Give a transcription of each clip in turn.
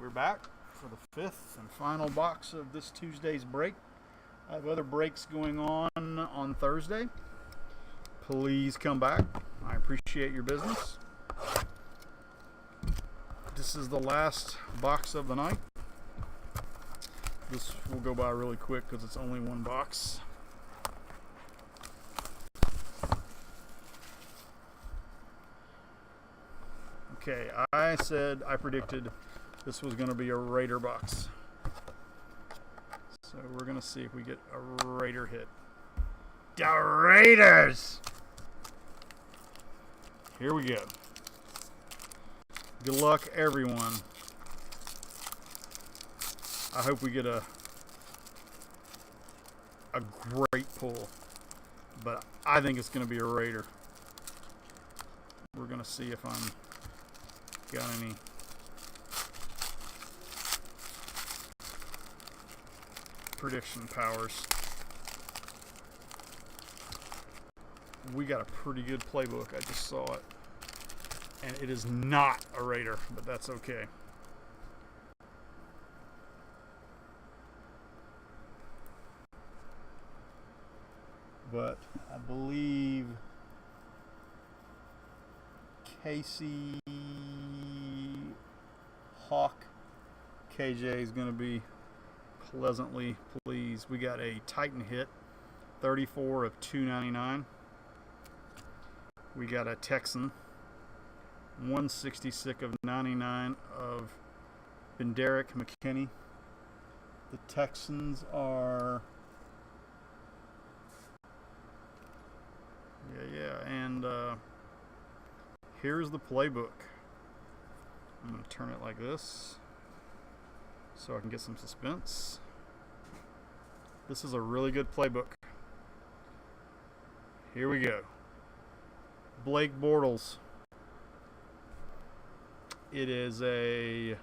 We're back for the fifth and final box of this Tuesday's break. I have other breaks going on Thursday. Please come back. I appreciate your business. This is the last box of the night. This will go by really quick because it's only one box. Okay, I predicted this was going to be a Raider box. So we're going to see if we get a Raider hit. The Raiders! Here we go. Good luck, everyone. I hope we get a great pull. But I think it's going to be a Raider. We're going to see if I'm got any prediction powers. We got a pretty good playbook. I just saw it. And it is not a Raider, but that's okay. But I believe Casey Hawk KJ is going to be pleasantly pleased. We got a Titan hit, 34 of 299. We got a Texan, 166 of 99 of Benderrick McKinney. The Texans are and here's the playbook. I'm going to turn it like this so I can get some suspense. This is a really good playbook. Here we go. Blake Bortles. It is a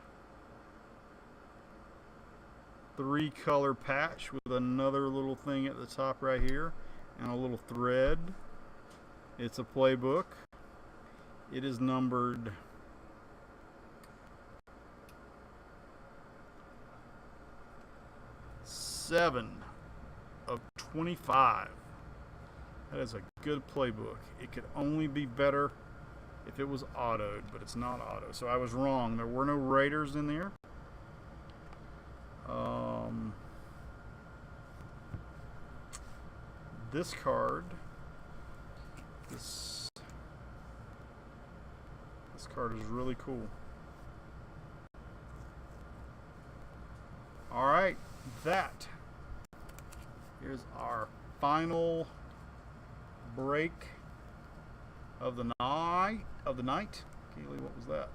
3-color patch with another little thing at the top right here and a little thread. It's a playbook. It is numbered 7 of 25. That is a good playbook. It could only be better if it was autoed, but it's not auto. So I was wrong. There were no Raiders in there. This card, this card is really cool. All right, that is our final break of the night. Keely, what was that?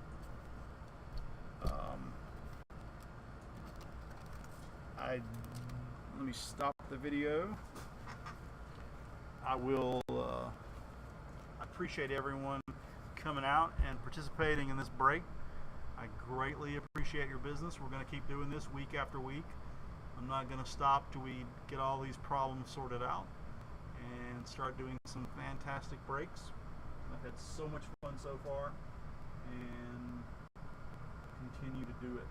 Let me stop the video. I will appreciate everyone coming out and participating in this break. I greatly appreciate your business. We're going to keep doing this week after week. I'm not going to stop till we get all these problems sorted out and start doing some fantastic breaks. I've had so much fun so far and continue to do it.